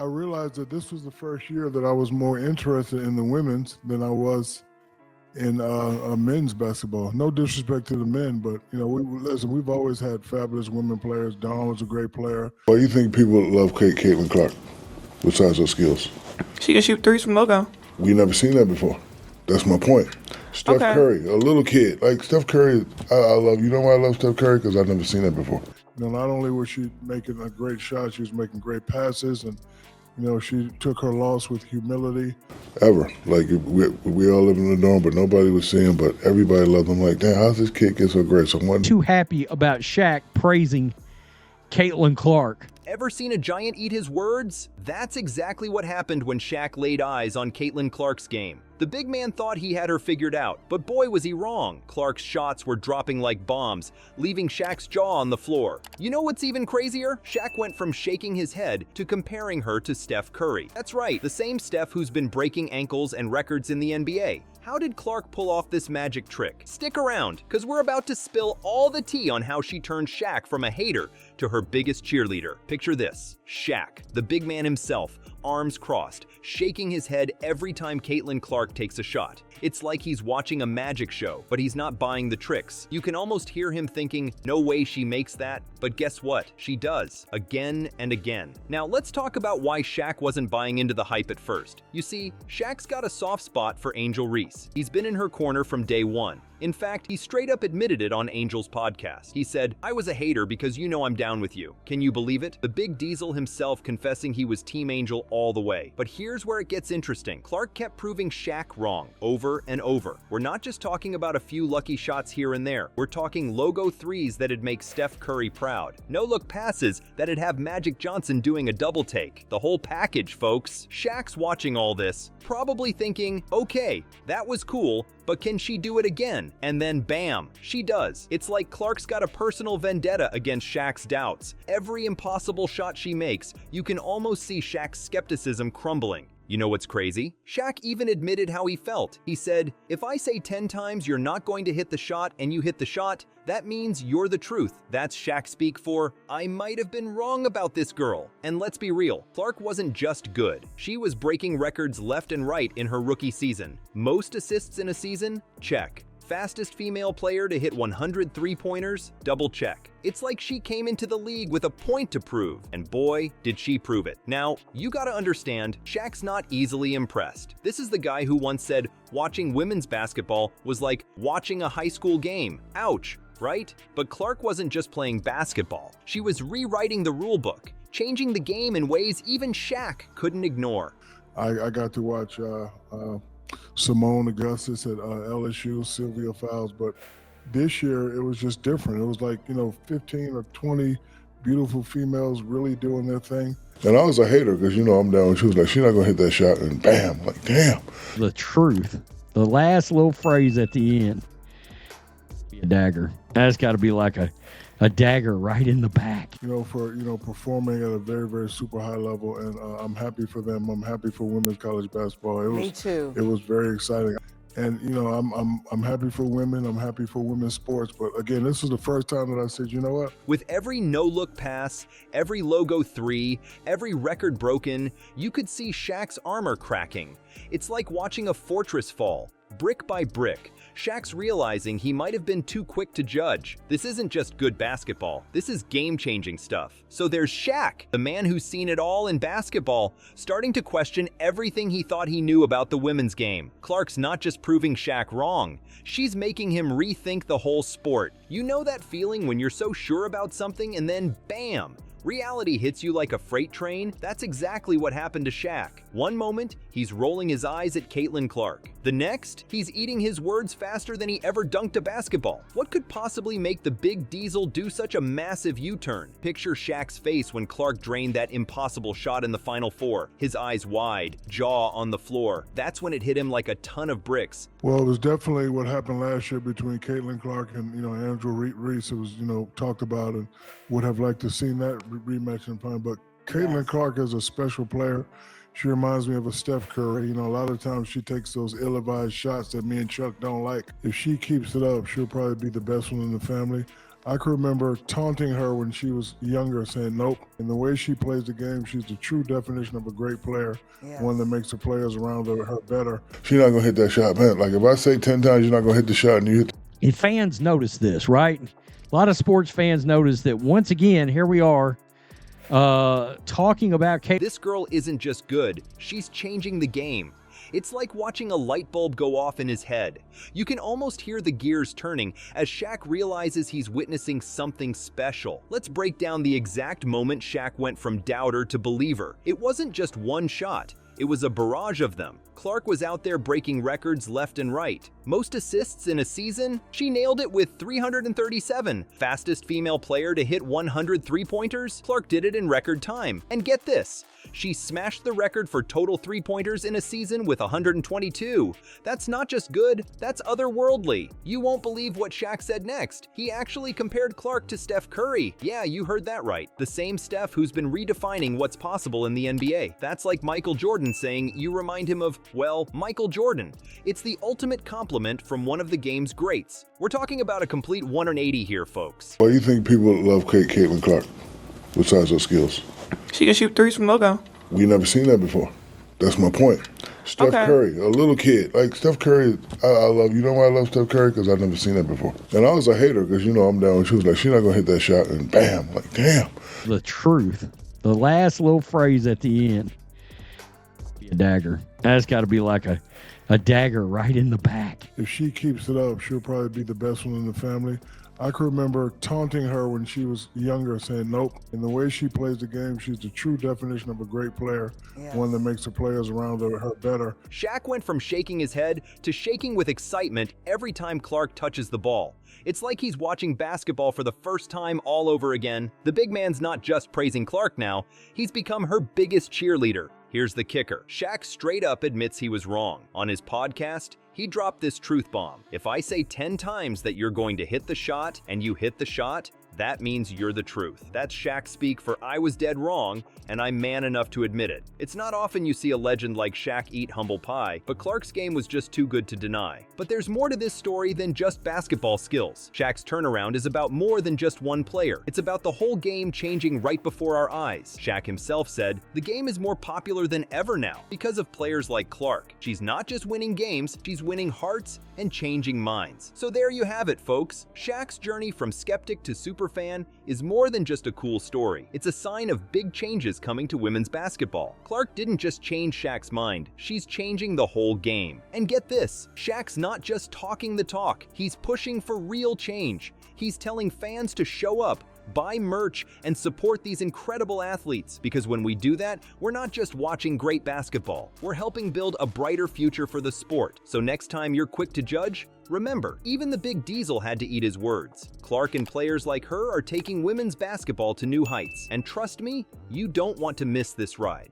I realized that this was the first year that I was more interested in the women's than I was in men's basketball. No disrespect to the men, but we've always had fabulous women players. Dawn was a great player. Why do you think people love Caitlin Clark besides her skills? She can shoot threes from logo. We never seen that before. That's my point. Steph Curry, a little kid. Like Steph Curry, I love. You know why I love Steph Curry? Because I've never seen that before. Not only was she making a great shot, she was making great passes, and she took her loss with humility. Ever. Like, we all live in the dorm, but nobody was seeing, but everybody loved him. Like, damn, how's this kid get so great? I'm too happy about Shaq praising Caitlin Clark. Ever seen a giant eat his words? That's exactly what happened when Shaq laid eyes on Caitlin Clark's game. The big man thought he had her figured out, but boy was he wrong. Clark's shots were dropping like bombs, leaving Shaq's jaw on the floor. You know what's even crazier? Shaq went from shaking his head to comparing her to Steph Curry. That's right, the same Steph who's been breaking ankles and records in the NBA. How did Clark pull off this magic trick? Stick around, because we're about to spill all the tea on how she turned Shaq from a hater to her biggest cheerleader. Picture this: Shaq, the big man himself, arms crossed, shaking his head every time Caitlin Clark takes a shot. It's like he's watching a magic show, but he's not buying the tricks. You can almost hear him thinking, no way she makes that, but guess what? She does, again and again. Now let's talk about why Shaq wasn't buying into the hype at first. You see, Shaq's got a soft spot for Angel Reese. He's been in her corner from day one. In fact, he straight up admitted it on Angel's podcast. He said, "I was a hater because you know I'm down with you." Can you believe it? The big diesel himself confessing he was Team Angel all the way. But here's where it gets interesting. Clark kept proving Shaq wrong over and over. We're not just talking about a few lucky shots here and there. We're talking logo threes that'd make Steph Curry proud. No-look passes that'd have Magic Johnson doing a double take. The whole package, folks. Shaq's watching all this, probably thinking, okay, that was cool, but can she do it again? And then bam, she does. It's like Clark's got a personal vendetta against Shaq's doubts. Every impossible shot she makes, you can almost see Shaq's skepticism crumbling. You know what's crazy? Shaq even admitted how he felt. He said, "If I say 10 times you're not going to hit the shot and you hit the shot, that means you're the truth." That's Shaq speak for, I might have been wrong about this girl. And let's be real, Clark wasn't just good. She was breaking records left and right in her rookie season. Most assists in a season? Check. Fastest female player to hit 100 three-pointers? Double check. It's like she came into the league with a point to prove, and boy, did she prove it. Now, you gotta understand, Shaq's not easily impressed. This is the guy who once said, watching women's basketball was like watching a high school game. Ouch, right? But Clark wasn't just playing basketball. She was rewriting the rule book, changing the game in ways even Shaq couldn't ignore. I got to watch Simone Augustus at LSU, Sylvia Fowles, but this year it was just different. It was like, 15 or 20 beautiful females really doing their thing. And I was a hater because, I'm down. She was like, she's not going to hit that shot. And bam, like, damn. The truth. The last little phrase at the end. Be a dagger. That's got to be like a dagger right in the back. For performing at a very, very super high level, and I'm happy for them. I'm happy for women's college basketball. Me too. It was very exciting, and I'm happy for women. I'm happy for women's sports. But again, this was the first time that I said, you know what? With every no-look pass, every logo three, every record broken, you could see Shaq's armor cracking. It's like watching a fortress fall, brick by brick. Shaq's realizing he might have been too quick to judge. This isn't just good basketball. This is game-changing stuff. So there's Shaq, the man who's seen it all in basketball, starting to question everything he thought he knew about the women's game. Clark's not just proving Shaq wrong. She's making him rethink the whole sport. You know that feeling when you're so sure about something and then bam! Reality hits you like a freight train? That's exactly what happened to Shaq. One moment, he's rolling his eyes at Caitlin Clark. The next, he's eating his words faster than he ever dunked a basketball. What could possibly make the big diesel do such a massive U-turn? Picture Shaq's face when Clark drained that impossible shot in the Final Four. His eyes wide, jaw on the floor. That's when it hit him like a ton of bricks. Well, it was definitely what happened last year between Caitlin Clark and, Angel Reese. It was, talked about, and would have liked to seen that rematch in time. But Caitlin Clark is a special player. She reminds me of a Steph Curry. A lot of times she takes those ill-advised shots that me and Chuck don't like. If she keeps it up, she'll probably be the best one in the family. I can remember taunting her when she was younger, saying nope. And the way she plays the game, she's the true definition of a great player, one that makes the players around her better. She's not gonna hit that shot, man. Like if I say 10 times you're not gonna hit the shot and you hit And fans notice this, right? A lot of sports fans notice that once again, here we are talking about Kate. This girl isn't just good, she's changing the game. It's like watching a light bulb go off in his head. You can almost hear the gears turning as Shaq realizes he's witnessing something special. Let's break down the exact moment Shaq went from doubter to believer. It wasn't just one shot. It was a barrage of them. Clark was out there breaking records left and right. Most assists in a season? She nailed it with 337. Fastest female player to hit 100 three-pointers? Clark did it in record time. And get this, she smashed the record for total three-pointers in a season with 122. That's not just good, that's otherworldly. You won't believe what Shaq said next. He actually compared Clark to Steph Curry. Yeah, you heard that right. The same Steph who's been redefining what's possible in the NBA. That's like Michael Jordan saying you remind him of, well, Michael Jordan. It's the ultimate compliment from one of the game's greats. We're talking about a complete 180 here, folks. Why do you think people love Caitlin Clark besides her skills? She can shoot threes from logo. We never seen that before. That's my point. Steph Curry, a little kid. Like Steph Curry, I love. You know why I love Steph Curry? Because I've never seen that before. And I was a hater because, you know, I'm down. She was like, she's not going to hit that shot. And bam, like, damn. The truth. The last little phrase at the end. Be a dagger. That's got to be like a dagger right in the back. If she keeps it up, she'll probably be the best one in the family. I can remember taunting her when she was younger, saying nope. And the way she plays the game, she's the true definition of a great player, one that makes the players around her better. Shaq went from shaking his head to shaking with excitement every time Clark touches the ball. It's like he's watching basketball for the first time all over again. The big man's not just praising Clark now, he's become her biggest cheerleader. Here's the kicker. Shaq straight up admits he was wrong. On his podcast, he dropped this truth bomb. If I say 10 times that you're going to hit the shot and you hit the shot, that means you're the truth. That's Shaq speak for I was dead wrong, and I'm man enough to admit it. It's not often you see a legend like Shaq eat humble pie, but Clark's game was just too good to deny. But there's more to this story than just basketball skills. Shaq's turnaround is about more than just one player. It's about the whole game changing right before our eyes. Shaq himself said, the game is more popular than ever now because of players like Clark. She's not just winning games, she's winning hearts and changing minds. So there you have it, folks. Shaq's journey from skeptic to superfan is more than just a cool story. It's a sign of big changes coming to women's basketball. Clark didn't just change Shaq's mind, she's changing the whole game. And get this, Shaq's not just talking the talk, he's pushing for real change. He's telling fans to show up, buy merch, and support these incredible athletes. Because when we do that, we're not just watching great basketball, we're helping build a brighter future for the sport. So next time you're quick to judge, remember, even the big diesel had to eat his words. Clark and players like her are taking women's basketball to new heights. And trust me, you don't want to miss this ride.